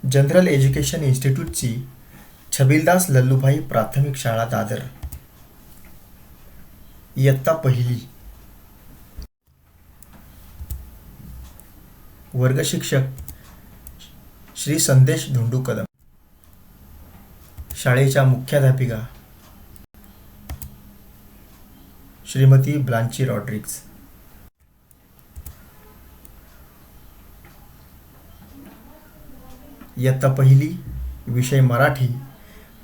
General education इन्स्टिट्यूटची Chhabildas Lallubhai प्राथमिक शाळा दादर. इयत्ता पहिली. वर्ग शिक्षक श्री संदेश धोंडू कदम. शाळेच्या मुख्याध्यापिका श्रीमती ब्लांची रॉड्रिग्स. इयत्ता पहिली. विषय मराठी.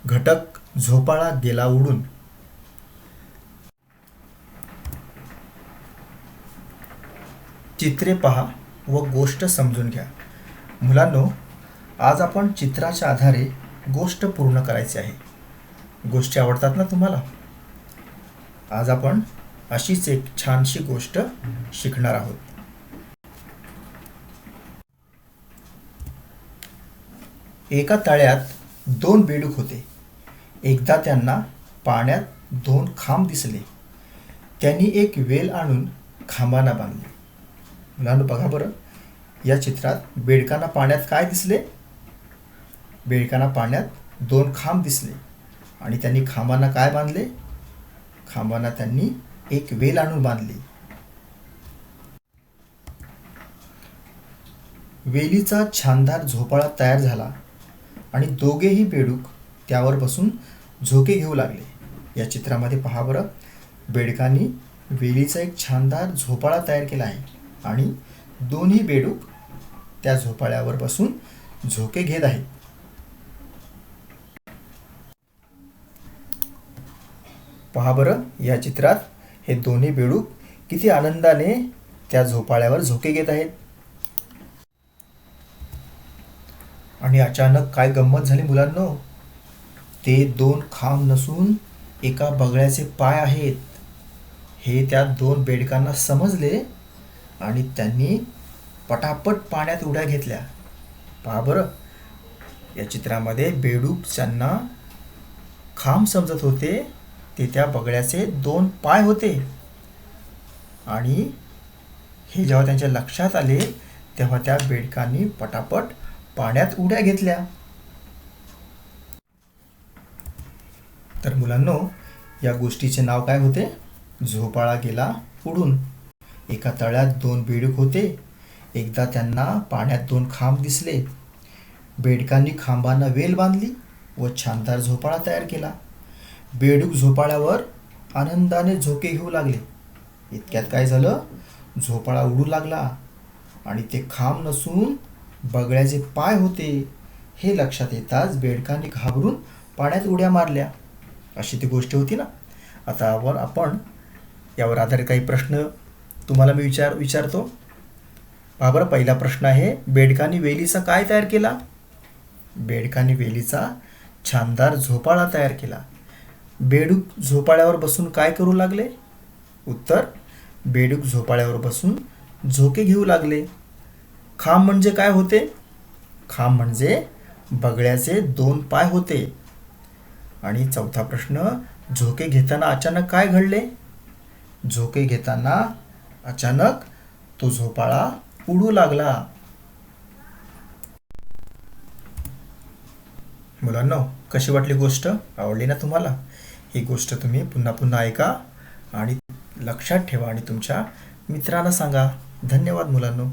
घटक झोपाळा गेला उडून. चित्रे पहा व गोष्ट समजून घ्या. मुलांनो, आज आपण चित्राच्या आधारे गोष्ट पूर्ण करायची आहे. गोष्टी आवडतात ना तुम्हाला? आज आपण अशीच एक छानशी गोष्ट शिकणार आहोत. एका तळ्यात 2 बेडूक होते. एकदा त्यांना पाण्यात 2 खांब दिसले. त्यांनी एक वेल आणून खांबांना बांधले. मुलांनो बघा बरं, या चित्रात बेडकांना पाण्यात काय दिसले? बेडकांना पाण्यात 2 खांब दिसले आणि त्यांनी खांबांना काय बांधले? खांबांना त्यांनी एक वेल आणून बांधली. वेलीचा छानदार झोपाळा तयार झाला आणि दोघेही बेडूक त्यावर बसून झोके घेऊ लागले. या चित्रामध्ये पहा बरं, बेडकांनी वेलीचा एक छानदार झोपाळा तयार केला आहे आणि दोन्ही बेडूक त्या झोपाळ्यावर बसून झोके घेत आहेत. पहा बरं, या चित्रात हे दोन्ही बेडूक किती आनंदाने त्या झोपाळ्यावर झोके घेत आहेत. आणि अचानक काय गंमत झाली मुलांनो? ते 2 खांब नसून एका बगळ्याचे पाय आहेत हे त्या 2 बेडकांना समजले आणि त्यांनी पटापट पाण्यात उड्या घेतल्या. पहा बरं, या चित्रामध्ये बेडूक ज्यांना खांब समजत होते ते त्या बगळ्याचे 2 पाय होते. आणि हे जेव्हा त्यांच्या लक्षात आले तेव्हा त्या बेडकांनी पटापट पाण्यात उड्या घेतल्या. तर मुलांनो, या गोष्टीचे नाव काय होते? झोपाळा गेला उडून. एका तळ्यात 2 बेडूक होते. एकदा त्यांना पाण्यात 2 खांब दिसले. बेडकांनी खांबांना वेल बांधली व छानदार झोपाळा तयार केला. बेडूक झोपाळ्यावर आनंदाने झोके घेऊ लागले. इतक्यात काय झालं? झोपाळा उडू लागला आणि ते खांब नसून बगळ्याचे पाय होते हे लक्षात येताच बेडकांनी घाबरून पाण्यात उड्या मारल्या. अशी ती गोष्ट होती ना. आता आपण यावर आधारित काही प्रश्न तुम्हाला मी विचारतो. पहा बरं, पहिला प्रश्न आहे, बेडकांनी वेलीचा काय तयार केला? बेडकांनी वेलीचा छानदार झोपाळा तयार केला. बेडूक झोपाळ्यावर बसून काय करू लागले? उत्तर, बेडूक झोपाळ्यावर बसून झोके घेऊ लागले. खांब म्हणजे काय होते? खांब म्हणजे बगळ्याचे 2 पाय होते. आणि चौथा प्रश्न, झोके घेताना अचानक काय घडले? झोके घेताना अचानक तो झोपाळा उडू लागला. मुलांनो, कशी वाटली गोष्ट? आवडली ना तुम्हाला? ही गोष्ट तुम्ही पुन्हा पुन्हा ऐका आणि लक्षात ठेवा आणि तुमच्या मित्रांना सांगा. धन्यवाद मुलांनो.